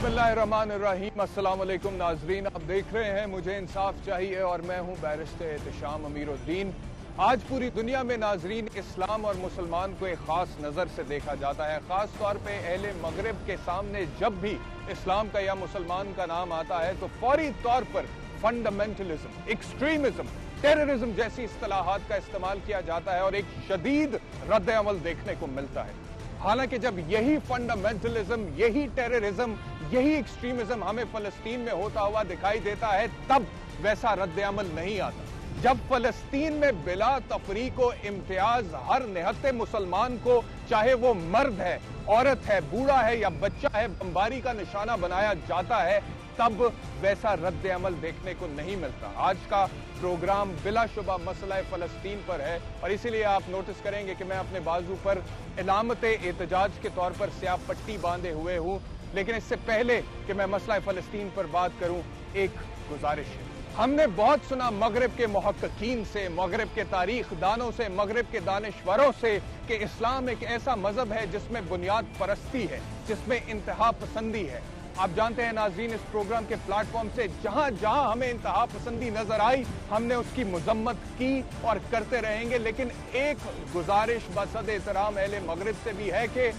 बिस्मिल्लाहिर्रहमानिर्रहीम। अस्सलाम वालेकुम नाजरीन, आप देख रहे हैं मुझे इंसाफ चाहिए और मैं हूं बैरिस्टर एहतशाम अमीरुद्दीन। आज पूरी दुनिया में नाजरीन इस्लाम और मुसलमान को एक ख़ास नज़र से देखा जाता है। ख़ास तौर पे अहले मगरिब के सामने जब भी इस्लाम का या मुसलमान का नाम आता है तो फौरी तौर पर फंडामेंटलिज्म, एक्सट्रीमिज्म, टेररिज्म जैसी इस्तिलाहात का इस्तेमाल किया जाता है और एक शदीद रद्द अमल देखने को मिलता है। हालांकि जब यही फंडामेंटलिज्म, यही टेररिज्म, यही एक्सट्रीमिज्म हमें फलस्तीन में होता हुआ दिखाई देता है तब वैसा रद्द अमल नहीं आता। जब फलस्तीन में बिला तफरीको इम्तियाज हर निहत्ते मुसलमान को, चाहे वो मर्द है, औरत है, बूढ़ा है या बच्चा है, बमबारी का निशाना बनाया जाता है, तब वैसा रद्द अमल देखने को नहीं मिलता। आज का प्रोग्राम बिलाशुबा मसला फलस्तीन पर है और इसीलिए आप नोटिस करेंगे कि मैं अपने बाजू पर इलामत एहतजाज के तौर पर स्याह पट्टी बांधे हुए हूँ। लेकिन इससे पहले कि मैं मसला फलस्तीन पर बात करूँ, एक गुजारिश है। हमने बहुत सुना मगरिब के मुहक्किकीन से, मगरिब के तारीख दानों से, मगरिब के दानिश्वरों से कि इस्लाम एक ऐसा मजहब है जिसमें बुनियाद परस्ती है, जिसमें इंतहा पसंदी है। आप जानते हैं नाज़रीन, इस प्रोग्राम के प्लेटफॉर्म से जहां जहां हमें इंतहा पसंदी नजर आई हमने उसकी मजम्मत की और करते रहेंगे। लेकिन एक गुजारिश बसद एहतराम अहले मगरिब से भी है कि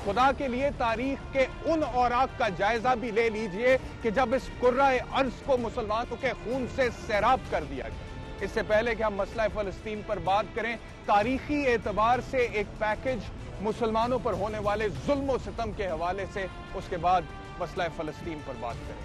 खुदा के लिए तारीख के उन औराक का जायजा भी ले लीजिए कि जब इस कुर्राए अर्ज को मुसलमानों के खून से सैराब कर दिया गया। इससे पहले कि हम मसला फलस्तीन पर बात करें, तारीखी एतबार से एक पैकेज मुसलमानों पर होने वाले जुल्म और सितम के हवाले से, उसके बाद मसला फलस्तीन पर बात करें।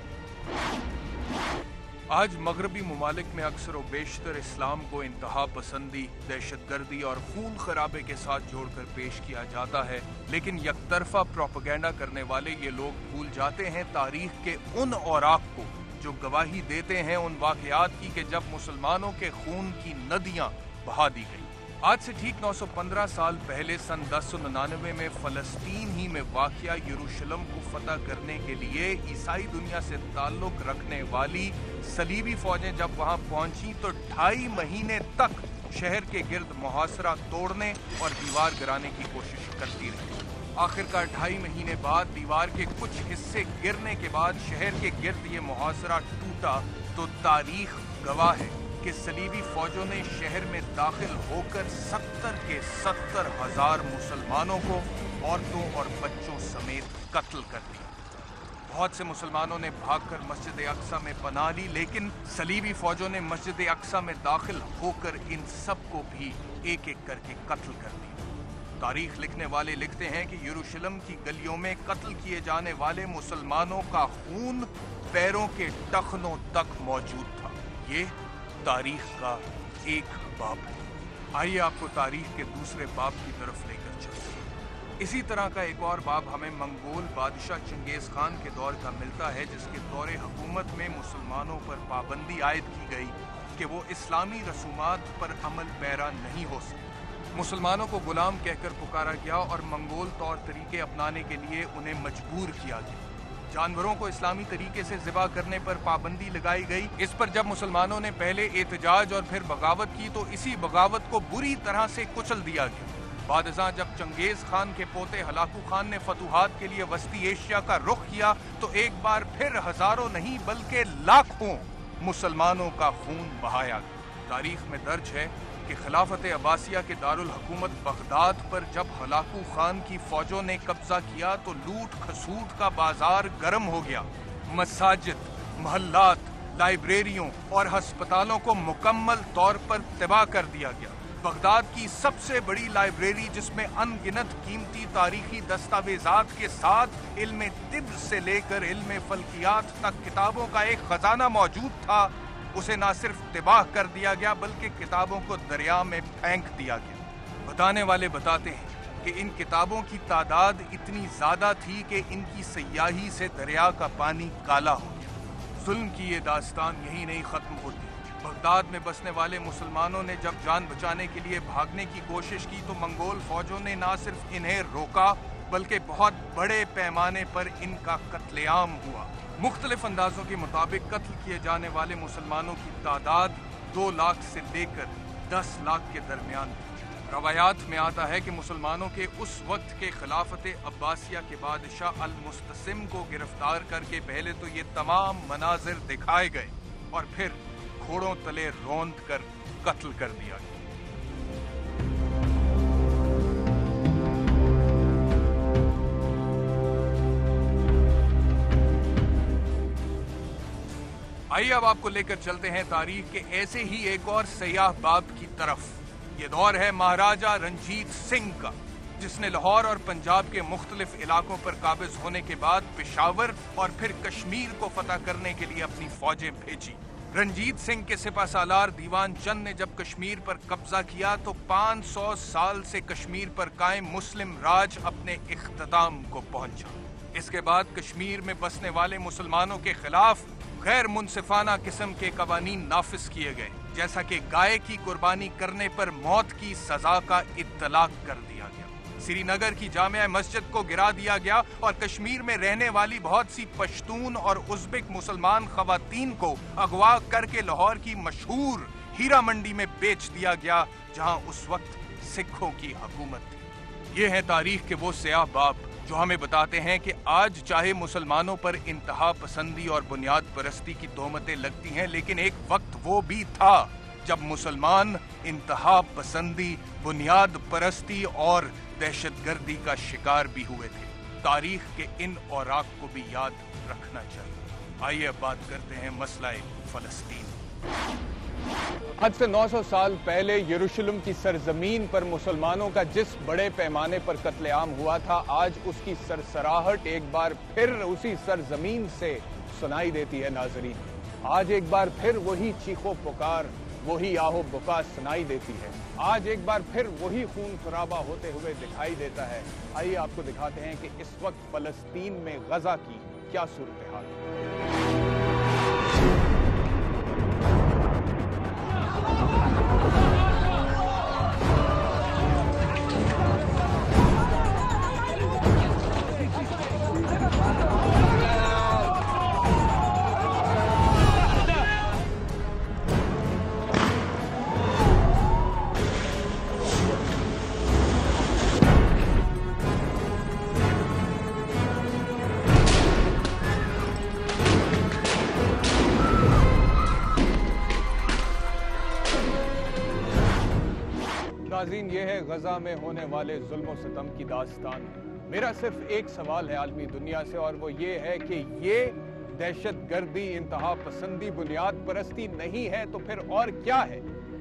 आज मगरबी ममालिक में अक्सर व बेशतर इस्लाम को इंतहा पसंदी, दहशतगर्दी और खून खराबे के साथ जोड़कर पेश किया जाता है। लेकिन यकतरफा प्रोपेगेंडा करने वाले ये लोग भूल जाते हैं तारीख के उन औराक को जो गवाही देते हैं उन वाकयात की कि जब मुसलमानों के खून की नदियां बहा दी गई। आज से ठीक 915 साल पहले सन 1099 में फलस्तीन ही में वाक़या यरूशलेम को फतह करने के लिए ईसाई दुनिया से ताल्लुक रखने वाली सलीबी फौजें जब वहां पहुंची तो 2.5 महीने तक शहर के गिर्द मुहासरा तोड़ने और दीवार गिराने की कोशिश करती रही। आखिरकार 2.5 महीने बाद दीवार के कुछ हिस्से गिरने के बाद शहर के गिर्द ये मुहासरा टूटा तो तारीख गवाह है कि सलीबी फौजों ने शहर में दाखिल होकर 70 के 70 हजार मुसलमानों को औरतों और बच्चों समेत कत्ल कर दिया। बहुत से मुसलमानों ने भागकर मस्जिद अक्सा में पनाह ली, लेकिन सलीबी फौजों ने मस्जिद अक्सा में दाखिल होकर इन सबको भी एक एक करके कत्ल कर दिया। तारीख लिखने वाले लिखते हैं कि यरूशलेम की गलियों में कत्ल किए जाने वाले मुसलमानों का खून पैरों के टखनों तक मौजूद था। ये तारीख का एक बाब है। आइए आपको तारीख के दूसरे बाब की तरफ लेकर चलते हैं। इसी तरह का एक और बाब हमें मंगोल बादशाह चंगेज खान के दौर का मिलता है, जिसके दौरे हुकूमत में मुसलमानों पर पाबंदी आयद की गई कि वो इस्लामी रसूमात पर अमल पैरा नहीं हो सकते। मुसलमानों को गुलाम कहकर पुकारा गया और मंगोल तौर तरीके अपनाने के लिए उन्हें मजबूर किया गया। जानवरों को इस्लामी तरीके से ज़िबा करने पर पाबंदी लगाई गई। इस पर जब मुसलमानों ने पहले एहतजाज और फिर बगावत की तो इसी बगावत को बुरी तरह से कुचल दिया गया। बादशाह जब चंगेज खान के पोते हलाकू खान ने फतूहात के लिए वस्ती एशिया का रुख किया तो एक बार फिर हजारों नहीं बल्कि लाखों मुसलमानों का खून बहाया गया। तारीख में दर्ज है कि खिलाफत अब्बासिया के दारुल हुकूमत बगदाद पर जब हलाकू खान की फौजों ने कब्जा किया तो लूट खसूट का बाजार गर्म हो गया। मसाजिद, महल्लात, लाइब्रेरियों और हस्पतालों को मुकम्मल तौर पर तबाह कर दिया गया। बगदाद की सबसे बड़ी लाइब्रेरी, जिसमें अनगिनत कीमती तारीखी दस्तावेजात के साथ इल्म तिब से लेकर इल्म फल्कियात तक किताबों का एक खजाना मौजूद था, उसे ना सिर्फ तबाह कर दिया गया बल्कि किताबों को दरिया में फेंक दिया गया। बताने वाले बताते हैं कि इन किताबों की तादाद इतनी ज्यादा थी कि इनकी सयाही से दरिया का पानी काला हो गया। जुल्म की ये दास्तान यही नहीं खत्म होती। बगदाद में बसने वाले मुसलमानों ने जब जान बचाने के लिए भागने की कोशिश की तो मंगोल फौजों ने ना सिर्फ इन्हें रोका बल्कि बहुत बड़े पैमाने पर इनका कत्लेआम हुआ। मुख्तलिफ अंदाजों के मुताबिक कत्ल किए जाने वाले मुसलमानों की तादाद 2 लाख से लेकर 10 लाख के दरमियान थी। रवायात में आता है कि मुसलमानों के उस वक्त के खिलाफत अब्बासिया के बादशाह अल-मुस्तसिम को गिरफ्तार करके पहले तो ये तमाम मनाजिर दिखाए गए और फिर घोड़ों तले रौंद कर कत्ल कर दिया गया। आइए अब आपको लेकर चलते हैं तारीख के ऐसे ही एक और सयाह बाब की तरफ। ये दौर है महाराजा रंजीत सिंह का, जिसने लाहौर और पंजाब के मुख्तलिफ इलाकों पर काबिज होने के बाद पेशावर और फिर कश्मीर को फतह करने के लिए अपनी फौजें भेजी। रंजीत सिंह के सिपह सालार दीवान चंद ने जब कश्मीर पर कब्जा किया तो 500 साल से कश्मीर पर कायम मुस्लिम राज अपने इख्तिताम को पहुंचा। इसके बाद कश्मीर में बसने वाले मुसलमानों के खिलाफ गैर मुनसिफाना किस्म के कवानीन नाफिज किए गए, जैसा कि गाय की कुर्बानी करने पर मौत की सजा का इत्तलाक कर दिया गया। श्रीनगर की जामिया मस्जिद को गिरा दिया गया और कश्मीर में रहने वाली बहुत सी पश्तून और उज़्बेक मुसलमान खवातीन को अगवा करके लाहौर की मशहूर हीरा मंडी में बेच दिया गया, जहां उस वक्त सिखों की हुकूमत थी। ये है तारीख के वो सयाह बाब जो हमें बताते हैं कि आज चाहे मुसलमानों पर इंतहा पसंदी और बुनियाद परस्ती की तोहमतें लगती हैं, लेकिन एक वक्त वो भी था जब मुसलमान इंतहा पसंदी, बुनियाद परस्ती और दहशतगर्दी का शिकार भी हुए थे। तारीख के इन औराक को भी याद रखना चाहिए। आइए अब बात करते हैं मसला फलस्तीन। आज से 900 साल पहले यरूशलेम की सरजमीन पर मुसलमानों का जिस बड़े पैमाने पर कत्लेआम हुआ था, आज उसकी सरसराहट एक बार फिर उसी सरजमीन से सुनाई देती है। नाज़रीन, आज एक बार फिर वही चीखो पुकार, वही आहो बुका सुनाई देती है। आज एक बार फिर वही खून खराबा होते हुए दिखाई देता है। आइए आपको दिखाते हैं कि इस वक्त फलस्तीन में गजा की क्या सूरत हाल है। नाज़रीन, ये है गजा में होने वाले जुल्म और सितम की दास्तान। मेरा सिर्फ एक सवाल है आलमी दुनिया से, और वो ये है कि ये दहशत गर्दी, इंतहा पसंदी, बुनियाद परस्ती नहीं है तो फिर और क्या है?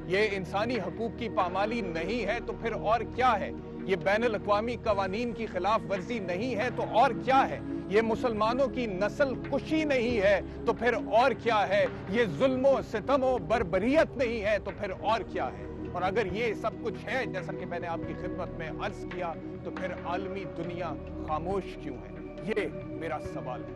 ये इंसानी हकूक की पामाली नहीं है तो फिर और क्या है? ये बैनुल अक़वामी कवानीन की खिलाफ वर्जी नहीं है तो और क्या है? ये मुसलमानों की नस्ल कुशी नहीं है तो फिर और क्या है? ये जुल्म सितम और बर्बरियत नहीं है तो फिर और क्या है? और अगर ये सब कुछ है, जैसा कि मैंने आपकी खिदमत में अर्ज किया, तो फिर आलमी दुनिया खामोश क्यों है? ये मेरा सवाल है।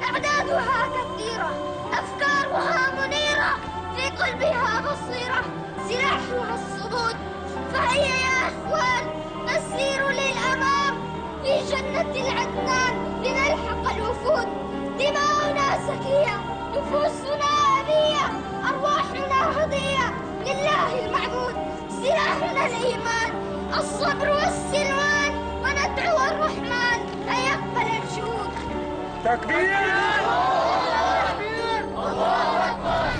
أعدادها كثيرة، أفكارها منيرة، في قلبها بصيرة، سلاحها الصمود. فهيا يا أخوان نسير للأمام في جنة العدنان لنلحق الوفود. دماؤنا سكية، نفوسنا أبية، أرواحنا هدية لله المعبود. سلاحنا الإيمان، الصبر والسلوان، وندعو الرحمن أن يقبل الجهود. تكبير! الله أكبر!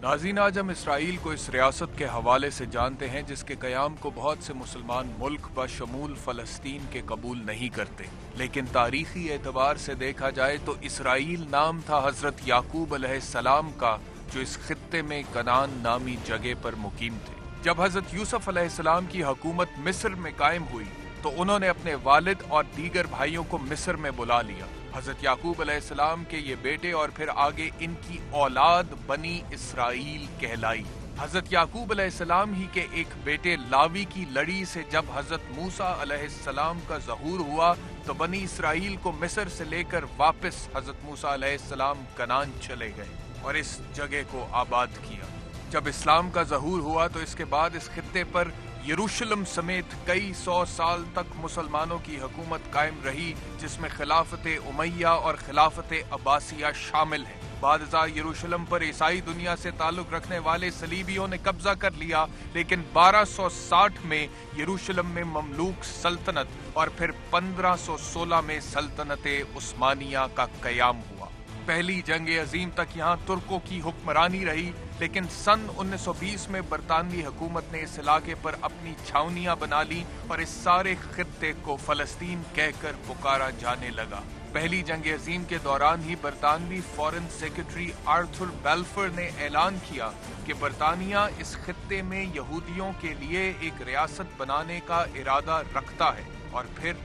नाज़रीन, आज हम इसराइल को इस रियासत के हवाले से जानते हैं जिसके क़याम को बहुत से मुसलमान मुल्क बशमूल फ़लस्तीन के कबूल नहीं करते, लेकिन तारीख़ी एतबार से देखा जाए तो इसराइल नाम था हज़रत याकूब अलैहिस्सलाम का, जो इस खित्ते में कनान नामी जगह पर मुकीम थे। जब हजरत यूसुफ अलैहिस्सलाम की हुकूमत मिस्र में कायम हुई तो उन्होंने अपने वालिद और दीगर भाइयों को मिस्र में बुला लिया। हजरत याकूब अलैहिस्सलाम के ये बेटे और फिर आगे इनकी औलाद बनी इसराइल कहलाई। हजरत याकूब अलैहिस्सलाम ही के एक बेटे लावी की लड़ी से जब हजरत मूसा अलैहिस्सलाम का ज़हूर हुआ तो बनी इसराइल को मिस्र से लेकर वापस हजरत मूसा अलैहिस्सलाम कनान चले गए और इस जगह को आबाद किया। जब इस्लाम का ज़हूर हुआ तो इसके बाद इस खित्ते पर यरूशलेम समेत कई सौ साल तक मुसलमानों की हुकूमत कायम रही, जिसमें खिलाफत उमैया और खिलाफत अब्बासिया शामिल है। बादशाह यरूशलेम पर ईसाई दुनिया से ताल्लुक रखने वाले सलीबियों ने कब्जा कर लिया, लेकिन 1260 में यरूशलेम में ममलूक सल्तनत और फिर 1516 में सल्तनत उस्मानिया का कयाम हुआ। पहली जंग अजीम तक यहाँ तुर्कों की हुक्मरानी रही, लेकिन सन 1920 में बरतानवी हुकूमत ने इस इलाके पर अपनी छावनियां बना ली और इस सारे खित्ते को फलस्तीन कहकर पुकारा जाने लगा। पहली जंग अजीम के दौरान ही बरतानवी फॉरेन सेक्रेटरी आर्थर बेल्फोर ने ऐलान किया कि बरतानिया इस खित्ते में यहूदियों के लिए एक रियासत बनाने का इरादा रखता है और फिर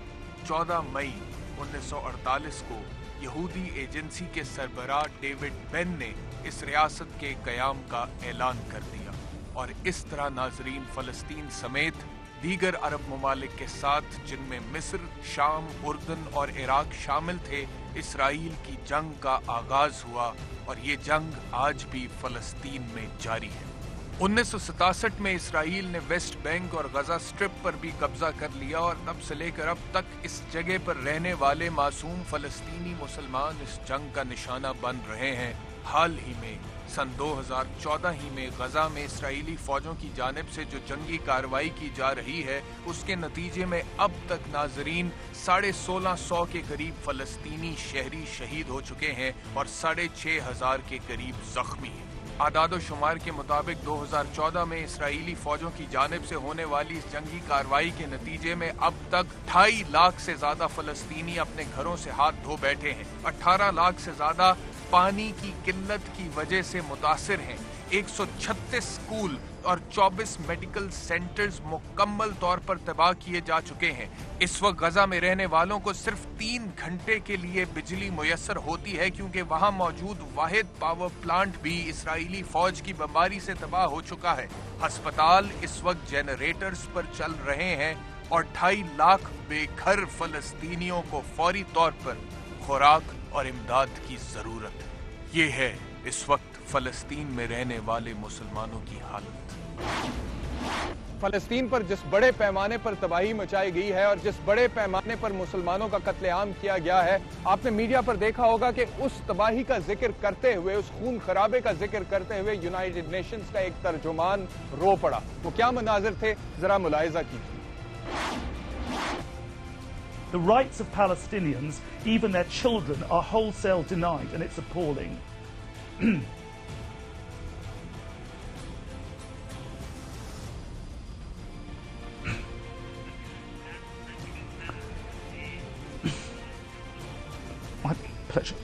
14 मई 1948 को यहूदी एजेंसी के सरबराह डेविड बेन ने इस रियासत के कयाम का ऐलान कर दिया और इस तरह नाजरीन फलस्तीन समेत दीगर अरब ममालिक के साथ, जिनमें मिस्र, शाम, उर्दन और इराक शामिल थे, इसराइल की जंग का आगाज हुआ और ये जंग आज भी फलस्तीन में जारी है। 1967 में इसराइल ने वेस्ट बैंक और गजा स्ट्रिप पर भी कब्जा कर लिया और तब से लेकर अब तक इस जगह पर रहने वाले मासूम फलस्तीनी मुसलमान इस जंग का निशाना बन रहे हैं। हाल ही में सन 2014 ही में गजा में इसराइली फौजों की जानिब से जो जंगी कार्रवाई की जा रही है, उसके नतीजे में अब तक नाजरीन 1650 के करीब फलस्तीनी शहरी शहीद हो चुके हैं और 6500 के करीब जख्मी हैं। आदादो शुमार के मुताबिक 2014 में इसराइली फौजों की जानिब से होने वाली इस जंगी कार्रवाई के नतीजे में अब तक 2.5 लाख से ज्यादा फलस्तीनी अपने घरों से हाथ धो बैठे हैं। 18 लाख से ज्यादा पानी की किल्लत की वजह से मुतासिर हैं। 136 स्कूल और 24 मेडिकल सेंटर्स मुकम्मल तौर पर तबाह किए जा चुके हैं। इस वक्त गजा में रहने वालों को सिर्फ 3 घंटे के लिए बिजली मुयस्सर होती है, क्योंकि वहां मौजूद वाहिद पावर प्लांट भी इसराइली फौज की बमबारी से तबाह हो चुका है। अस्पताल इस वक्त जनरेटर्स पर चल रहे हैं और 2.5 लाख बेघर फलस्तीनियों को फौरी तौर पर खुराक और इमदाद की जरूरत है। ये है इस वक्त फलस्तीन में रहने वाले मुसलमानों की हालत। फलस्तीन पर जिस बड़े पैमाने पर तबाही मचाई गई है और जिस बड़े पैमाने पर मुसलमानों का कत्लेआम किया गया है, आपने मीडिया पर देखा होगा कि उस तबाही का जिक्र करते हुए, उस खून खराबे का जिक्र करते हुए यूनाइटेड नेशंस का एक तर्जुमान रो पड़ा। वो क्या मनाजिर थे, जरा मुलाहिजा कीजिए। The rights of Palestinians, even their children, are wholesale denied, and it's appalling. My pleasure.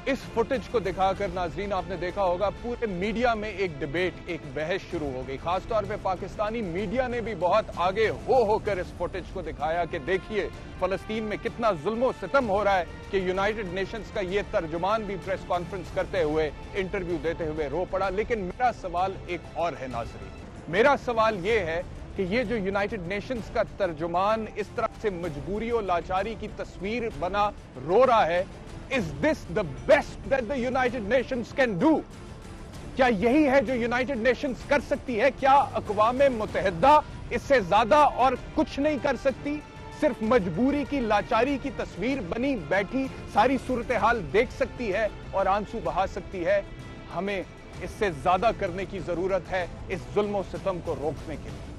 इस फुटेज को दिखाकर नाजरीन आपने देखा होगा पूरे मीडिया में एक डिबेट, एक बहस शुरू हो गई। खासतौर पे पाकिस्तानी मीडिया ने भी बहुत आगे होकर इस फुटेज को दिखाया कि देखिए फलस्तीन में कितना जुल्म सितम हो रहा है, कि यूनाइटेड नेशंस का ये तर्जुमान भी प्रेस कॉन्फ्रेंस करते हुए, इंटरव्यू देते हुए रो पड़ा। लेकिन मेरा सवाल एक और है नाजरीन, मेरा सवाल ये है कि ये जो यूनाइटेड नेशंस का तर्जुमान इस तरह से मजबूरी और लाचारी की तस्वीर बना रो रहा है, Is this the best that the United Nations can do? क्या यही है जो यूनाइटेड नेशंस कर सकती है? क्या अक़वाम मुत्तहिदा इससे ज्यादा और कुछ नहीं कर सकती? सिर्फ मजबूरी की, लाचारी की तस्वीर बनी बैठी सारी सूरत हाल देख सकती है और आंसू बहा सकती है। हमें इससे ज्यादा करने की जरूरत है इस जुल्म और सितम को रोकने के लिए।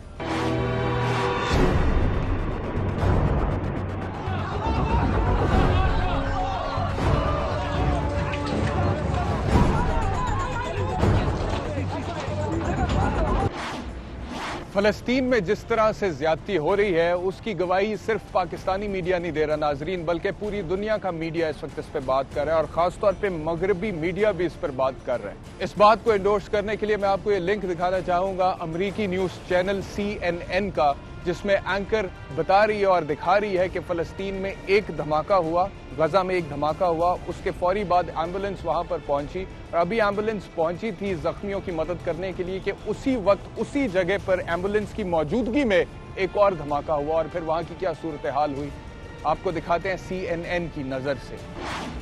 फलस्तीन में जिस तरह से ज्यादती हो रही है उसकी गवाही सिर्फ पाकिस्तानी मीडिया नहीं दे रहा नाजरीन, बल्कि पूरी दुनिया का मीडिया इस वक्त इस पर बात कर रहा है और खासतौर पे मगरबी मीडिया भी इस पर बात कर रहे हैं। इस बात को एंडोर्स करने के लिए मैं आपको ये लिंक दिखाना चाहूंगा अमरीकी न्यूज चैनल CNN का, जिसमें एंकर बता रही है और दिखा रही है कि फलस्तीन में एक धमाका हुआ, गजा में एक धमाका हुआ, उसके फौरी बाद एम्बुलेंस वहां पर पहुंची और अभी एम्बुलेंस पहुंची थी जख्मियों की मदद करने के लिए कि उसी वक्त उसी जगह पर एम्बुलेंस की मौजूदगी में एक और धमाका हुआ और फिर वहां की क्या सूरत हाल हुई आपको दिखाते हैं CNN की नजर से।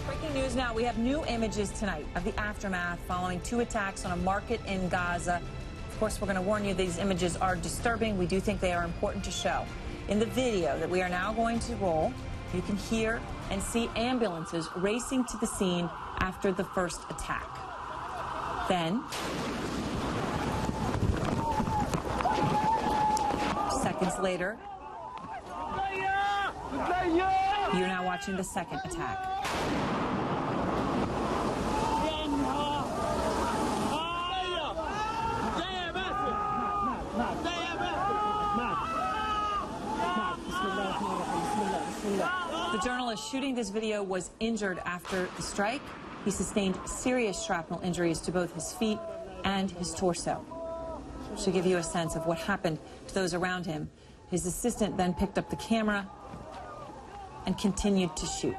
Breaking news now, we have new images tonight of the aftermath following 2 attacks on a market in Gaza. Of course, we're going to warn you these images are disturbing. We do think they are important to show. In the video that we are now going to roll, you can hear and see ambulances racing to the scene after the first attack. Then, seconds later, you're now watching the second attack. The journalist shooting this video was injured after the strike. He sustained serious shrapnel injuries to both his feet and his torso. To give you a sense of what happened to those around him, his assistant then picked up the camera and continued to shoot.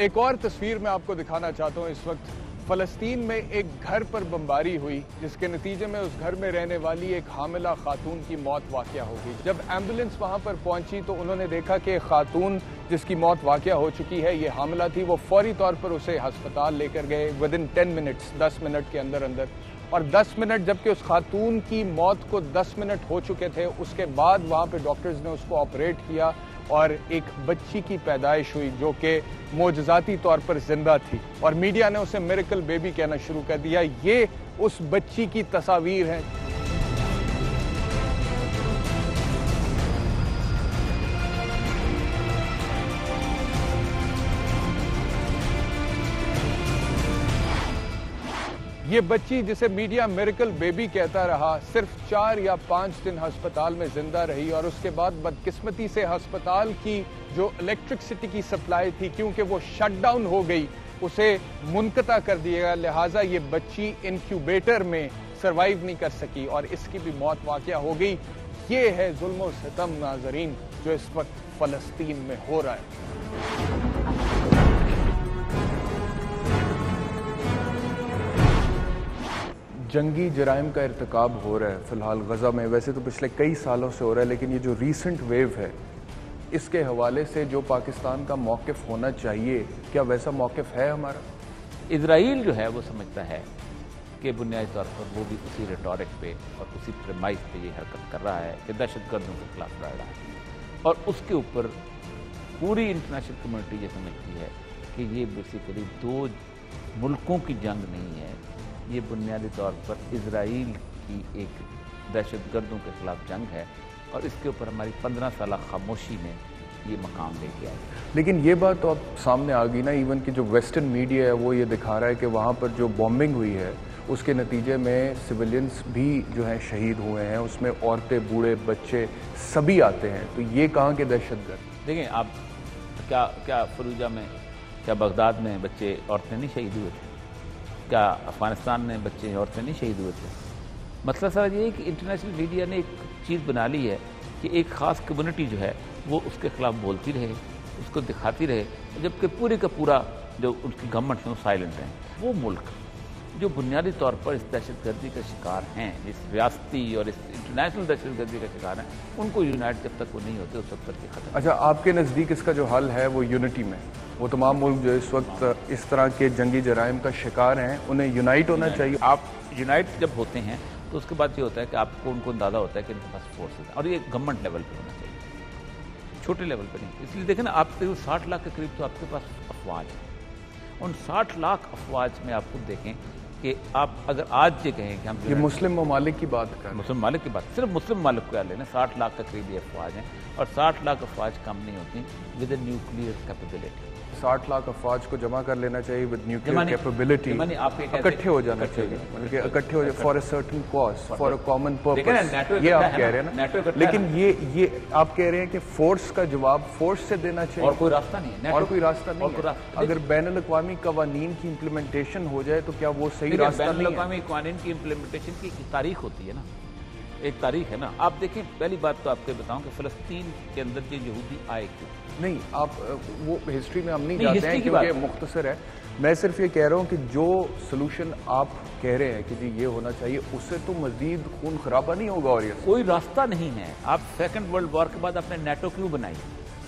एक और तस्वीर मैं आपको दिखाना चाहता हूं। इस वक्त फलस्तीन में एक घर पर बमबारी हुई जिसके नतीजे में उस घर में रहने वाली एक हामिला खातून की मौत वाक़या हो गई। जब एम्बुलेंस वहां पर पहुंची तो उन्होंने देखा कि खातून जिसकी मौत वाक़या हो चुकी है, ये हामिला थी। वो फौरी तौर पर उसे अस्पताल लेकर गए विदिन 10 मिनट्स, 10 मिनट के अंदर अंदर। और 10 मिनट जबकि उस खातून की मौत को 10 मिनट हो चुके थे, उसके बाद वहां पे डॉक्टर्स ने उसको ऑपरेट किया और एक बच्ची की पैदाइश हुई जो कि मोजज़ाती तौर पर जिंदा थी और मीडिया ने उसे मिरेकल बेबी कहना शुरू कर दिया। ये उस बच्ची की तस्वीर है। ये बच्ची जिसे मीडिया मिरेकल बेबी कहता रहा, सिर्फ 4 या 5 दिन अस्पताल में जिंदा रही और उसके बाद बदकिस्मती से अस्पताल की जो इलेक्ट्रिसिटी की सप्लाई थी, क्योंकि वो शट डाउन हो गई, उसे मुनक़ता कर दिया गया। लिहाजा ये बच्ची इनक्यूबेटर में सर्वाइव नहीं कर सकी और इसकी भी मौत वाक़या हो गई। ये है जुल्म और सितम नाज़रीन जो इस वक्त फलस्तीन में हो रहा है। जंगी जराइम का इर्तिकाब हो रहा है फिलहाल गजा में। वैसे तो पिछले कई सालों से हो रहा है, लेकिन ये जो रीसेंट वेव है इसके हवाले से जो पाकिस्तान का मौक़िफ़ होना चाहिए, क्या वैसा मौक़िफ़ है हमारा? इजराइल जो है वो समझता है कि बुनियादी तौर पर वो भी उसी रेटोरिक पे और उसी प्रेमाइस पे ये हरकत कर रहा है कि दहशतगर्दों के खिलाफ लड़ रहा है और उसके ऊपर पूरी इंटरनेशनल कम्युनिटी ये समझती है कि ये बेसिकली 2 मुल्कों की जंग नहीं है, ये बुनियादी तौर पर इजराइल की एक दहशतगर्दों के खिलाफ जंग है और इसके ऊपर हमारी 15 साल खामोशी ने ये मकाम लेके आई। लेकिन ये बात तो अब सामने आ गई ना, इवन कि जो वेस्टर्न मीडिया है वो ये दिखा रहा है कि वहाँ पर जो बॉम्बिंग हुई है उसके नतीजे में सिविलियंस भी जो हैं शहीद हुए हैं, उसमें औरतें, बूढ़े, बच्चे सभी आते हैं। तो ये कहाँ के दहशतगर्द? देखें आप, क्या फरूजा में, क्या बगदाद में बच्चे औरतें नहीं शहीद हुए थे? क्या अफगानिस्तान में बच्चे औरतें नहीं शहीद हुए थे? मसला सर ये है कि इंटरनेशनल मीडिया ने एक चीज़ बना ली है कि एक ख़ास कम्युनिटी जो है वो उसके खिलाफ बोलती रहे, उसको दिखाती रहे, जबकि पूरे का पूरा जो उनकी गवर्नमेंट है वो साइलेंट हैं। वो मुल्क जो बुनियादी तौर पर इस दहशतगर्दी का शिकार हैं, इस रियासती और इस इंटरनेशनल दहशतगर्दी का शिकार हैं, उनको यूनाइट जब तक वो नहीं होते उस वक्त तक ये खत्म। अच्छा, आपके नज़दीक इसका जो हल है वो यूनिटी में, वो तमाम मुल्क जो इस वक्त इस तरह के जंगी जराइम का शिकार हैं उन्हें यूनाइट होना चाहिए। आप यूनाइट जब होते हैं तो उसके बाद ये होता है कि आपको उनको अंदाज़ा होता है कि इनके पास फोर्सेस हैं और ये गवर्नमेंट लेवल पर होना चाहिए। چھوٹے لیول پہ نہیں. اس لیے دیکھیں نا، آپ 60 لاکھ کے قریب تو آپ کے پاس افواج ہے. ان 60 لاکھ افواج میں آپ خود دیکھیں کہ آپ اگر آج یہ کہیں کہ ہم یہ مسلم ممالک کی بات کر رہے ہیں. مسلم ممالک کی بات، صرف مسلم ممالک کو لے لیں، 60 لاکھ کے قریب یہ افواج ہیں، اور 60 لاکھ افواج کم نہیں ہوتی with a nuclear capability. 60 lakh افواج کو جمع کر لینا چاہیے ود نیوکلیئر کیپیبلٹی. اکٹھے ہو جانا چاہیے، بلکہ اکٹھے ہو جائے for a certain cause, for a common purpose. یہ آپ کہہ رہے ہیں نا، لیکن یہ آپ کہہ رہے ہیں کہ فورس کا جواب فورس سے دینا چاہیے، اور کوئی راستہ نہیں ہے. اور کوئی راستہ نہیں ہے. اگر بین الاقوامی قوانین کی امپلیمنٹیشن ہو جائے تو کیا وہ صحیح راستہ نہیں ہے؟ بین الاقوامی قوانین کی امپلیمنٹیشن کی تاریخ ہوتی ہے نا، ایک تاریخ ہے نا. آپ دیکھیں، پہلی بات تو آپ کو بتاؤں کہ فلسطین کے اندر یہ یہودی آئے کیوں نہیں. آپ وہ ہسٹری میں ہم نہیں جاتے ہیں کیونکہ مختصر ہے. میں صرف یہ کہہ رہا ہوں کہ جو سلوشن آپ کہہ رہے ہیں کہ جی یہ ہونا چاہیے، اس سے تو مزید خون خرابہ نہیں ہوگا. اور یہ کوئی راستہ نہیں ہے. آپ سیکنڈ ورلڈ وار کے بعد آپ نے نیٹو کیوں بنائی؟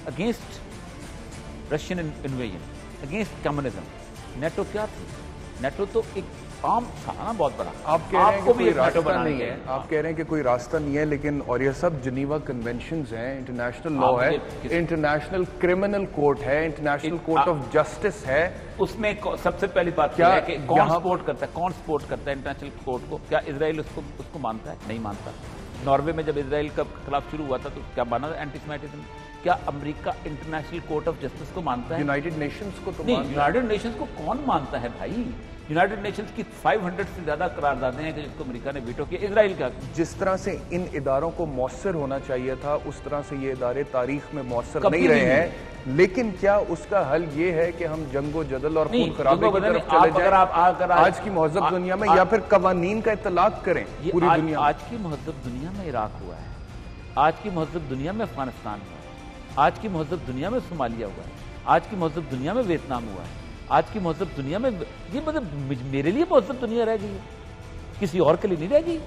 Against Russian invasion, against communism. NATO کیا تھی؟ نیٹو تو ایک عام تھا نا، بہت بڑا. آپ کہہ رہے ہیں کہ کوئی راستہ نہیں ہے، آپ کہہ رہے ہیں کہ کوئی راستہ نہیں ہے، لیکن اور یہ سب جنیوا کنونشنز ہیں، انٹرنیشنل لا ہے، انٹرنیشنل کرمنل کورٹ ہے، انٹرنیشنل کورٹ آف جسٹس ہے. اس میں سب سے پہلی بات کیا ہے کہ کون سپورٹ کرتا ہے، کون سپورٹ کرتا ہے انٹرنیشنل کورٹ کو؟ کیا اسرائیل اس کو مانتا ہے؟ نہیں مانتا. ناروے میں جب اسرائیل کا خلاف شروع ہوا تھا تو کیا مانا تھا اینٹی سیمیٹزم؟ کیا امریکہ انٹرنیشنل کورٹ آف جسٹس کو مانتا ہے؟ یونائٹڈ نیشنز کو تو نہیں. یونائٹڈ نیشنز کو کون مانتا ہے بھائی؟ یونائٹڈ نیشنز کی 500 سے زیادہ قراردادیں ہیں کہ جس کو امریکہ نے ویٹو کیا. اسرائیل کا جس طرح سے ان اداروں کو مؤثر ہونا چاہیے تھا، اس طرح سے یہ ادارے تاریخ میں مؤثر نہیں رہے ہیں. لیکن کیا اس کا حل یہ ہے کہ ہم جنگ و جدل اور خون خرابے کی طرف چلے جائیں آج کی مہذب دنیا میں، یا پھر قوانین کا اطلاق کریں پوری دنیا میں؟ آج کی مہذب دنیا میں عراق ہوا ہے، آج کی مہذب دنیا میں افغانستان ہوا ہے، آج کی مہذب دنیا میں صومالیہ ہوا ہے، آج کی مہذب دنیا میں ویتنام ہوا ہے، آج کی مہذب دنیا میں یہ مطلب میرے لیے مہذب دنیا رہ گئی ہے، کسی اور کے لیے نہیں رہ گئی.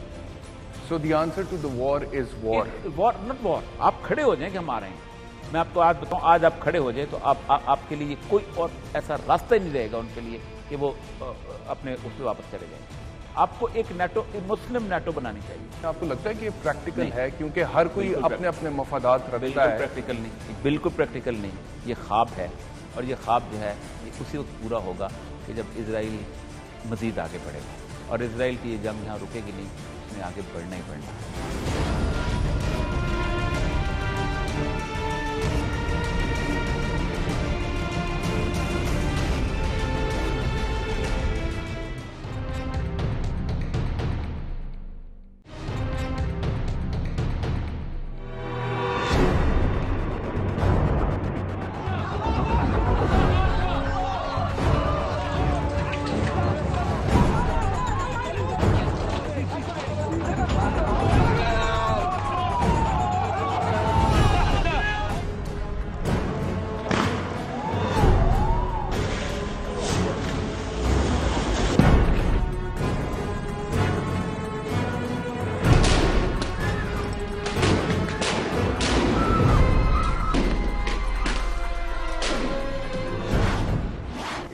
So the answer to the war is war. War, not war. آپ کھڑے ہو جائیں کہ ہم آ رہے ہیں. میں آپ کو آج بتاؤں، آج آپ کھڑے ہو جائیں تو آپ کے لیے کوئی اور ایسا راستہ ہی نہیں رہے گا ان کے لیے کہ وہ اپنے اس پہ واپس چلے جائیں. آپ کو ایک نیٹو، مسلم نیٹو بنانی چاہیے. آپ کو لگتا ہے کہ یہ پریکٹیکل ہے؟ کیونکہ ہر کوئی اپنے اپنے مفادات رکھتا ہے. بالکل پریکٹیکل نہیں، بالکل پریکٹیکل نہیں. یہ خواب ہے، اور یہ خواب جو ہے یہ اسی وقت پورا ہوگا کہ جب اسرائیل مزید آگے بڑھے گا. اور اسرائیل کی یہ جنگ یہاں رکے گی نہیں، اس میں آگے بڑھنا ہی بڑھنا ہے.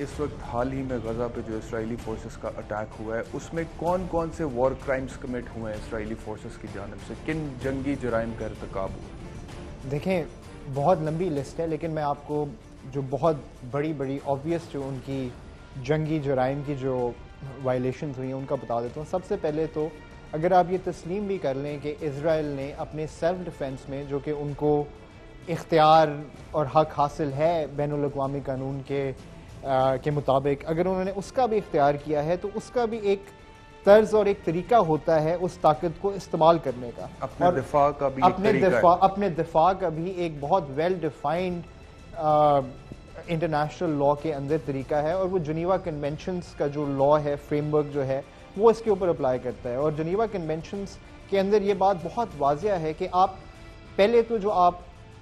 اس وقت حال ہی میں غزہ پہ جو اسرائیلی فورسز کا اٹیک ہوا ہے، اس میں کون کون سے وار کرائمز کمٹ ہوئے ہیں اسرائیلی فورسز کی جانب سے؟ کن جنگی جرائم کا ارتکاب ہوا؟ دیکھیں، بہت لمبی لسٹ ہے، لیکن میں آپ کو جو بہت بڑی آبویس جو ان کی جنگی جرائم کی جو وائلیشنز ہوئی ہیں ان کا بتا دیتا ہوں. سب سے پہلے تو اگر آپ یہ تسلیم بھی کر لیں کہ اسرائیل نے اپنے سیلف ڈیفنس میں، جو کہ ان کو اختیار اور حق حاصل ہے بین الاقوامی قانون کے مطابق، اگر انہوں نے اس کا بھی اختیار کیا ہے تو اس کا بھی ایک طرز اور ایک طریقہ ہوتا ہے اس طاقت کو استعمال کرنے کا. اپنے دفاع کا بھی اپنے دفاع کا بھی ایک بہت ویل ڈیفائنڈ انٹرنیشنل لا کے اندر طریقہ ہے، اور وہ جنیوا کنونشنز کا جو لا ہے، فریم ورک جو ہے، وہ اس کے اوپر اپلائی کرتا ہے. اور جنیوا کنونشنز کے اندر یہ بات بہت واضح ہے کہ آپ پہلے تو جو آپ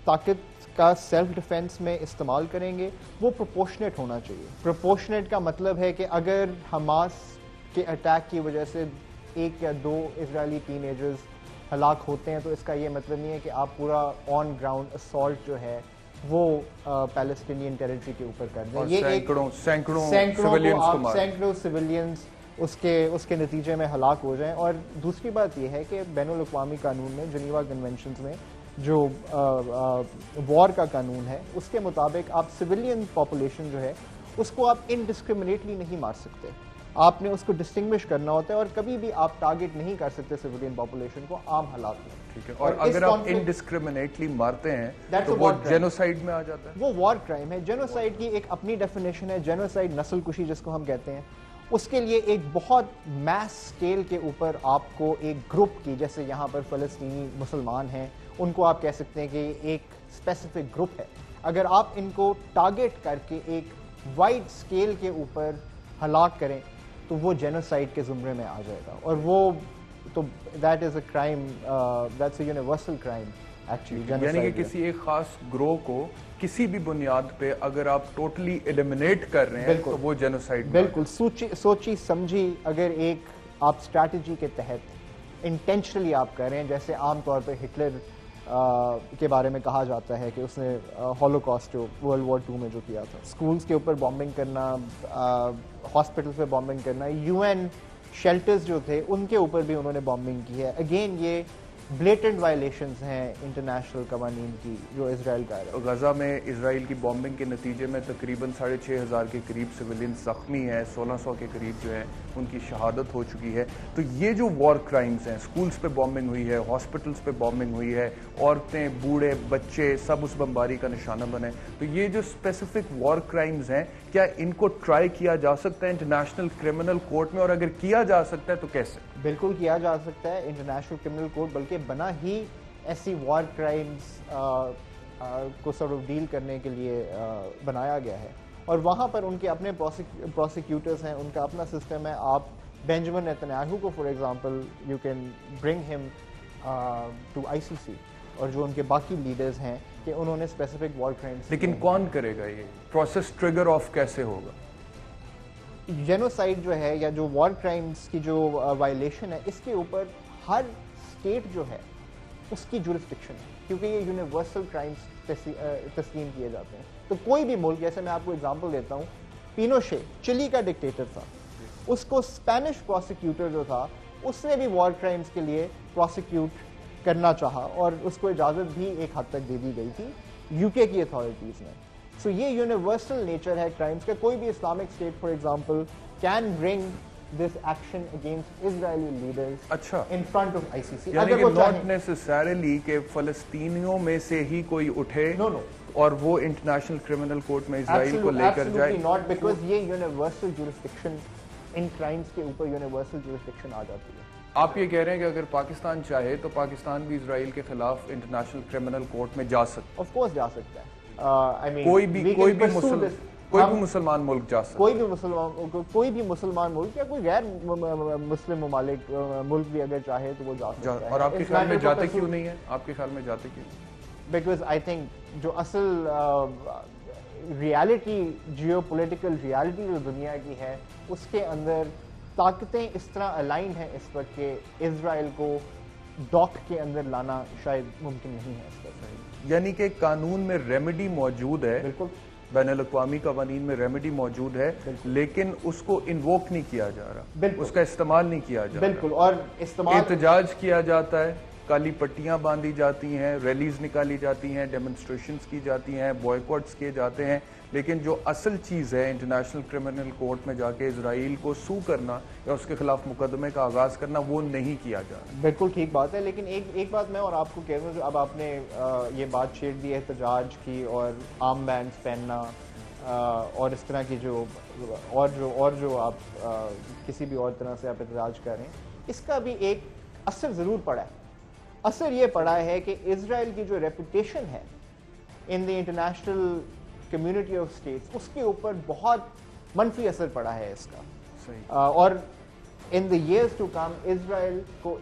طاقت کا سیلف ڈیفنس میں استعمال کریں گے وہ پروپورشنیٹ ہونا چاہیے. پروپورشنیٹ کا مطلب ہے کہ اگر حماس کے اٹیک کی وجہ سے 1 یا 2 اسرائیلی ٹین ایجرز ہلاک ہوتے ہیں تو اس کا یہ مطلب نہیں ہے کہ آپ پورا آن گراؤنڈ اسالٹ جو ہے وہ پیلسٹینین ٹیریٹری کے اوپر کر دیں. یہ سینکڑوں سویلینز اس کے نتیجے میں ہلاک ہو جائیں. اور دوسری بات یہ ہے کہ بین الاقوامی قانون میں، جنیوا کنونشنز میں जो वॉर का कानून है उसके मुताबिक आप सिविलियन पॉपुलेशन जो है उसको आप इनडिस्क्रिमिनेटली नहीं मार सकते, आपने उसको डिस्टिंग्विश करना होता है और कभी भी आप टारगेट नहीं कर सकते सिविलियन पॉपुलेशन को आम हालात में। ठीक है, और अगर आप इनडिस्क्रिमिनेटली मारते हैं तो वो जेनोसाइड में आ जाता है, वो वॉर क्राइम है। जेनोसाइड की एक अपनी डेफिनेशन है, जेनोसाइड नस्ल कुशी जिसको हम कहते हैं, उसके लिए एक बहुत मैस स्केल के ऊपर आपको एक ग्रुप की, जैसे यहाँ पर फ़लस्तीनी मुसलमान हैं, उनको आप कह सकते हैं कि एक स्पेसिफिक ग्रुप है, अगर आप इनको टारगेट करके एक वाइड स्केल के ऊपर हलाक करें तो वो जेनोसाइड के ज़ुमरे में आ जाएगा, और वो तो that is a crime, that's a universal crime actually. यानी कि किसी एक खास ग्रोह को किसी भी बुनियाद पे अगर आप टोटली एलिमिनेट कर रहे हैं तो वो जेनोसाइड। बिल्कुल सोची समझी अगर एक आप स्ट्रैटेजी के तहत इंटेंशनली आप कर रहे हैं, जैसे आमतौर पे हिटलर के बारे में कहा जाता है कि उसने हॉलोकॉस्ट जो वर्ल्ड वॉर 2 में जो किया था, स्कूल्स के ऊपर बॉम्बिंग करना, हॉस्पिटल्स पे बॉम्बिंग करना, यूएन शेल्टर्स जो थे उनके ऊपर भी उन्होंने बॉम्बिंग की है। अगेन ये ब्लेटेंट वायलेशंस हैं इंटरनेशनल कवानीन की जो इजराइल का है। गजा में इजराइल की बॉम्बिंग के नतीजे में तकरीबन 6,500 के करीब सिविलियन जख्मी हैं, 1600 के करीब जो है उनकी शहादत हो चुकी है। तो ये जो वॉर क्राइम्स हैं, स्कूल्स पे बॉम्बिंग हुई है, हॉस्पिटल्स पे बॉम्बिंग हुई है, औरतें बूढ़े बच्चे सब उस बमबारी का निशाना बने, तो ये जो स्पेसिफिक वॉर क्राइम्स हैं क्या इनको ट्राई किया जा सकता है इंटरनेशनल क्रिमिनल कोर्ट में, और अगर किया जा सकता है तो कैसे? बिल्कुल किया जा सकता है। इंटरनेशनल क्रिमिनल कोर्ट बल्कि बना ही ऐसी वॉर क्राइम्स को सॉर्ट ऑफ डील करने के लिए बनाया गया है, और वहाँ पर उनके अपने प्रोसिक्यूटर्स हैं, उनका अपना सिस्टम है। आप बेंजामिन नेतन्याहू को for example you can bring him to ICC, और जो उनके बाकी लीडर्स हैं कि उन्होंने स्पेसिफिक वॉर क्राइम्स। लेकिन कौन करेगा ये प्रोसेस? ट्रिगर ऑफ कैसे होगा? जेनोसाइड जो है या जो वॉर क्राइम्स की जो वायलेशन है, इसके ऊपर हर स्टेट जो है उसकी जुरिस्डिक्शन है, क्योंकि ये यूनिवर्सल क्राइम्स तस्लीम किए जाते हैं। तो कोई भी मुल्क, जैसे मैं आपको एग्जांपल देता हूँ, पिनोशे चिली का डिक्टेटर था, उसको स्पेनिश प्रोसिक्यूटर जो था उसने भी वॉर क्राइम्स के लिए प्रोसिक्यूट करना चाहा, और उसको इजाज़त भी एक हद तक दे दी गई थी यूके की अथॉरिटीज़ ने। सो ये यूनिवर्सल नेचर है क्राइम्स का। कोई भी Islamic state for example can bring this action against Israeli leaders अच्छा इन फ्रंट ऑफ आईसीसी। यानी कि नॉट नेसेसरीली कि फलस्तीनियों में से ही कोई उठे और वो इंटरनेशनल क्रिमिनल कोर्ट में इजराइल को लेकर जाए, नॉट बिकॉज ये यूनिवर्सल जुरिस्डिक्शन इन क्राइम्स के ऊपर यूनिवर्सल जुरिस्डिक्शन आ जाती है। आप ये कह रहे हैं कि अगर पाकिस्तान चाहे तो पाकिस्तान भी इजराइल के खिलाफ इंटरनेशल क्रिमिनल कोर्ट में जा सकता है? ऑफ कोर्स जा सकता है। कोई भी मुसलमान मुल्क जा सकता है। कोई भी मुसलमान मुल्क या कोई गैर मुस्लिम ममालिक मुल्क भी अगर चाहे तो वो जा सकता है। और आपके ख्याल में जाते क्यों नहीं है? आपके ख्याल में जाते क्यों? बिकॉज आई थिंक जो असल रियलिटी, जियोपॉलिटिकल रियलिटी जो दुनिया की है, उसके अंदर ताकतें इस तरह अलाइन हैं इस वक्त कि इजराइल को डॉक के अंदर लाना शायद मुमकिन नहीं है इस वक्त। यानी कि कानून में रेमेडी मौजूद है, बिल्कुल बैनुल-अक़वामी कवानीन में रेमेडी मौजूद है, लेकिन उसको इन्वोक नहीं किया जा रहा, उसका इस्तेमाल नहीं किया जा रहा। बिल्कुल, और इस्तेमाल एहतजाज किया जाता है, काली पट्टियां बांधी जाती हैं, रैलीज निकाली जाती हैं, डेमोन्स्ट्रेशंस की जाती हैं, बॉयकॉट्स किए जाते हैं, लेकिन जो असल चीज़ है इंटरनेशनल क्रिमिनल कोर्ट में जाके इजराइल को सू करना या उसके खिलाफ मुकदमे का आगाज़ करना, वो नहीं किया जा रहा। बिल्कुल ठीक बात है। लेकिन एक बात मैं और आपको कह रहा हूँ, अब आपने ये बात छेड़ दी एहतजाज की और आर्म बैंड्स पहनना और इस तरह की जो आप किसी भी और तरह से आप एहतजाज कर रहे हैं, इसका भी एक असर ज़रूर पड़ा है। असर ये पड़ा है कि इजराइल की जो रेपुटेशन है in the international community of states, उसके ऊपर बहुत मनफी असर पड़ा है इसका। सही। और in the years to come Israel को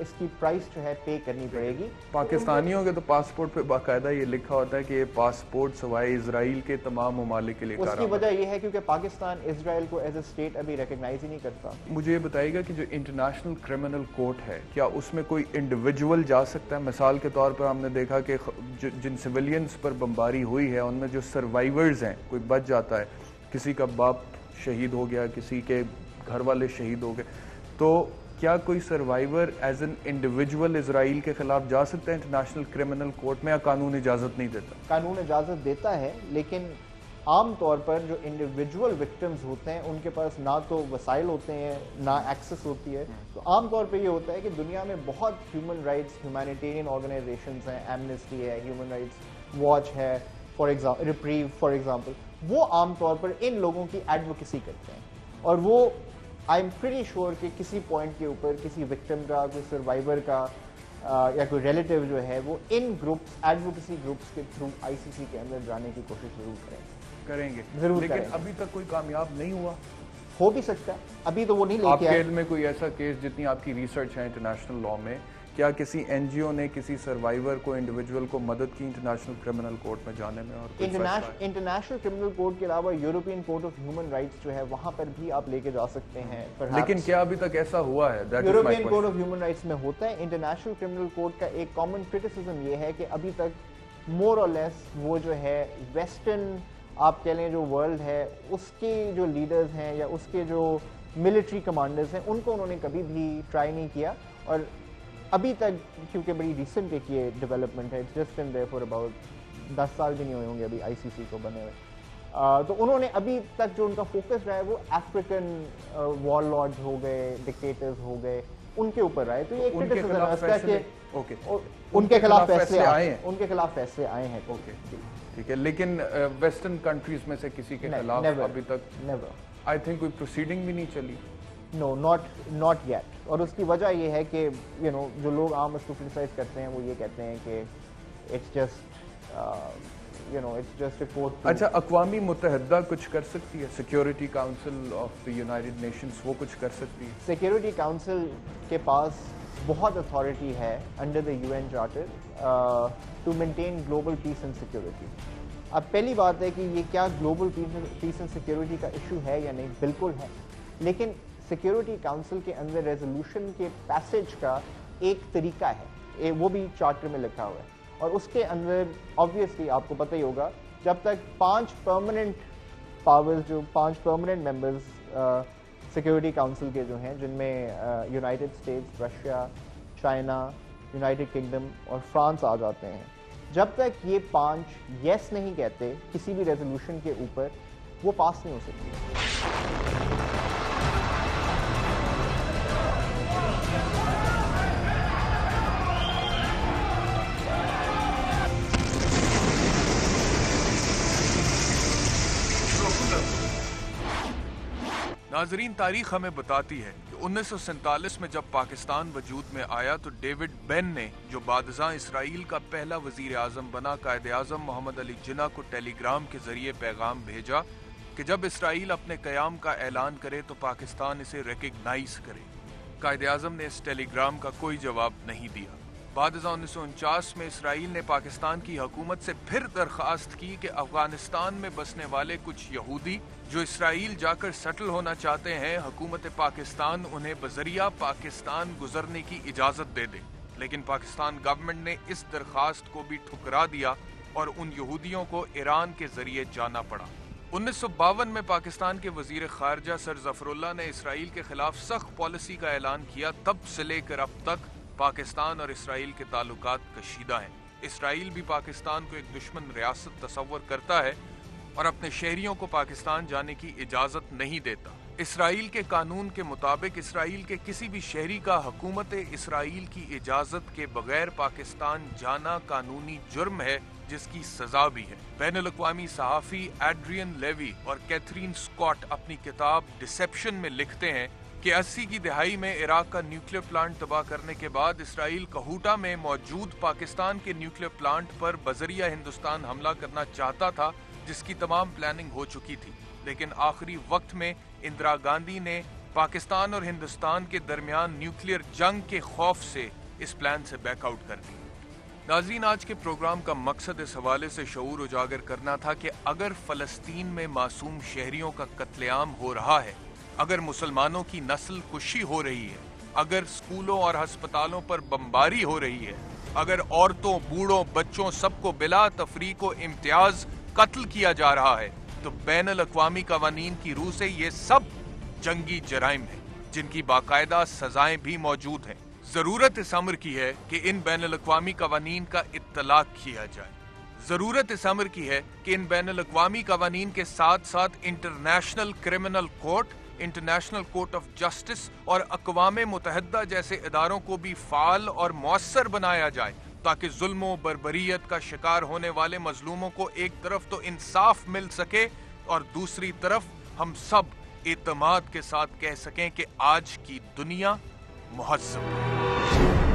इसकी प्राइस जो है पे करनी पड़ेगी। पाकिस्तानियों के तो पासपोर्ट पे बाकायदा ये लिखा होता है कि ये पासपोर्ट सवाए इजराइल के तमाम ममालिक के लिए। उसकी वजह ये है क्योंकि पाकिस्तान इजराइल को एज ए स्टेट अभी रिकग्नाइज ही नहीं करता। मुझे ये बताइएगा कि जो इंटरनेशनल क्रिमिनल कोर्ट है, क्या उसमें कोई इंडिविजुअल जा सकता है? मिसाल के तौर पर हमने देखा कि जिन सिविलियंस पर बमबारी हुई है उनमें जो सर्वाइवर्स हैं, कोई बच जाता है, किसी का बाप शहीद हो गया, किसी के घर वाले शहीद हो गए, तो کیا کوئی سروائیور ایز این انڈیویجول اسرائیل کے خلاف جا سکتا ہے انٹرنیشنل کرمنل کورٹ میں، یا قانون اجازت نہیں دیتا؟ قانون اجازت دیتا ہے، لیکن عام طور پر جو انڈیویجول وکٹمز ہوتے ہیں ان کے پاس نہ تو وسائل ہوتے ہیں نہ ایکسس ہوتی ہے. تو عام طور پہ یہ ہوتا ہے کہ دنیا میں بہت ہیومن رائٹس ہیومینیٹیرین آرگنائزیشنز ہیں، ایمنسٹی ہے، ہیومن رائٹس واچ ہے، فار ایگزامپل ریپریو فار ایگزامپل، وہ عام طور پر ان لوگوں کی ایڈوکیسی کرتے ہیں. اور وہ آئی ایم پریٹی شیور کہ کسی پوائنٹ کے اوپر کسی وکٹم کا، کوئی سروائیور کا یا کوئی ریلیٹیو جو ہے وہ ان گروپس ایڈوکیسی گروپس کے تھرو آئی سی سی کے اندر جانے کی کوشش ضرور کریں گے ضرور. لیکن ابھی تک کوئی کامیاب نہیں ہوا. ہو بھی سکتا ہے، ابھی تو وہ نہیں لے کے آپ کے علم میں کوئی ایسا کیس، جتنی آپ کی ریسرچ ہے انٹرنیشنل لاء میں، کیا کسی این جی او نے کسی سروائیور کو، انڈیویجول کو مدد کی انٹرنیشنل کرمنل کورٹ میں جانے میں؟ اور انٹرنیشنل کرمنل کورٹ کے علاوہ European court of human rights جو ہے وہاں پر بھی آپ لے کے جا سکتے ہیں. لیکن کیا ابھی تک ایسا ہوا ہے؟ European court of human rights میں ہوتا ہے. انٹرنیشنل کرمنل کورٹ کا ایک کامن کرٹیسزم یہ ہے کہ ابھی تک مور اور لیس وہ جو ہے ویسٹرن آپ کہہ لیں جو ورلڈ ہے اس کے جو لیڈرز ہیں یا اس کے جو ملٹری کمانڈرز ہیں ان کو انہوں نے کبھی بھی ٹرائی نہیں کیا. اور ابھی تک کیونکہ بڑی ریسنٹ ایک یہ ڈیولپمنٹ ہے، just in there for about 10 سال بھی نہیں ہوئے ہوں گے ابھی آئی سی سی کو بنے ہوئے. تو انہوں نے ابھی تک جو ان کا فوکس رہا ہے وہ افریقن وار لارڈز ہو گئے، ڈکٹیٹرز ہو گئے، ان کے اوپر رہے. تو یہ ایک ان کے خلاف فیصلے آئے ہیں، ان کے خلاف فیصلے آئے ہیں. ٹھیک ہے، لیکن ویسٹرن کنٹریز میں سے کسی کے خلاف ابھی تک آئی تھنک کوئی پروسیڈنگ بھی نہیں چلی. نو، ناٹ یٹ. اور اس کی وجہ یہ ہے کہ جو لوگ عام اس کو کرٹیسائز کرتے ہیں وہ یہ کہتے ہیں کہ اٹس جسٹ اے کورٹ. اچھا، اقوام متحدہ کچھ کر سکتی ہے؟ Security council of the United nations وہ کچھ کر سکتی ہے؟ سیکیورٹی کاؤنسل کے پاس بہت اتھارٹی ہے under the U N charter to maintain global peace and security. اب پہلی بات ہے کہ یہ کیا گلوبل پیس اینڈ سیکیورٹی کا ایشو ہے یا نہیں؟ بالکل ہے. لیکن سیکیورٹی کاؤنسل کے اندر ریزولوشن کے پیسج کا ایک طریقہ ہے، وہ بھی چارٹر میں لکھا ہوا ہے. اور اس کے اندر آبویسلی آپ کو پتہ ہی ہوگا جب تک 5 پرماننٹ پاورز، جو 5 پرماننٹ ممبرز سیکیورٹی کاؤنسل کے جو ہیں، جن میں United States, Russia, China, United kingdom اور فرانس آ جاتے ہیں، جب تک یہ 5 یس نہیں کہتے کسی بھی ریزولوشن کے اوپر، وہ پاس نہیں ہو سکتی. ناظرین، تاریخ ہمیں بتاتی ہے کہ 1947 میں جب پاکستان وجود میں آیا تو ڈیوڈ بین نے، جو بعد ازاں اسرائیل کا پہلا وزیر اعظم بنا، قائد اعظم محمد علی جناح کو ٹیلی گرام کے ذریعے پیغام بھیجا کہ جب اسرائیل اپنے قیام کا اعلان کرے تو پاکستان اسے ریکگنائز کرے. قائد اعظم نے اس ٹیلی گرام کا کوئی جواب نہیں دیا. بعد ازاں 1949 میں اسرائیل نے پاکستان کی حکومت سے پھر درخواست کی کہ افغانستان میں بسنے والے کچھ یہودی جو اسرائیل جا کر سیٹل ہونا چاہتے ہیں، حکومت پاکستان انہیں بذریعہ پاکستان گزرنے کی اجازت دے دے. لیکن پاکستان گورنمنٹ نے اس درخواست کو بھی ٹھکرا دیا اور ان یہودیوں کو ایران کے ذریعے جانا پڑا. 1952 میں پاکستان کے وزیر خارجہ سر ظفر اللہ نے اسرائیل کے خلاف سخت پالیسی کا اعلان کیا. تب سے لے کر اب تک پاکستان اور اسرائیل کے تعلقات کشیدہ ہیں. اسرائیل بھی پاکستان کو ایک دشمن ریاست تصور کرتا ہے اور اپنے شہریوں کو پاکستان جانے کی اجازت نہیں دیتا. اسرائیل کے قانون کے مطابق اسرائیل کے کسی بھی شہری کا حکومت اسرائیل کی اجازت کے بغیر پاکستان جانا قانونی جرم ہے، جس کی سزا بھی ہے. بین الاقوامی صحافی ایڈرین لیوی اور کیتھرین سکاٹ اپنی کتاب ڈسیپشن میں لکھتے ہیں کہ 80 کی دہائی میں عراق کا نیوکلیر پلانٹ تباہ کرنے کے بعد اسرائیل کہوٹا میں موجود پاکستان کے نیوکلیر پلانٹ پر بذریعہ ہندوستان حملہ کرنا چاہتا تھا، جس کی تمام پلاننگ ہو چکی تھی. لیکن آخری وقت میں اندرا گاندھی نے پاکستان اور ہندوستان کے درمیان نیوکلیر جنگ کے خوف سے اس پلان سے بیک آؤٹ کر دی. ناظرین، آج کے پروگرام کا مقصد اس حوالے سے شعور اجاگر کرنا تھا کہ اگر فلسطین میں معصوم شہریوں کا قتل عام ہو رہا ہے، اگر مسلمانوں کی نسل کشی ہو رہی ہے، اگر اسکولوں اور ہسپتالوں پر بمباری ہو رہی ہے، اگر عورتوں، بوڑھوں، بچوں سب کو بلا تفریق و امتیاز قتل کیا جا رہا ہے، تو بین الاقوامی قوانین کی روح سے یہ سب جنگی جرائم ہیں. जिनकी बाकायदा सजाएं भी मौजूद हैं। जरूरत इस अमर की है कि इन बैनुल-अक़वामी कवानीन का इत्तलाक किया जाए। जरूरत इस अमर की है कि इन बैनुल-अक़वामी कवानीन के साथ साथ international criminal court, international court of justice और अक़वाम मुत्तहिदा जैसे इदारों को भी फाल और मौसर बनाया जाए, ताकि जुल्म व बर्बरियत का शिकार होने वाले मजलूमों को एक तरफ तो इंसाफ मिल सके और दूसरी तरफ हम सब एतमाद के साथ कह सकें कि आज की दुनिया मुहज़्ज़ब है।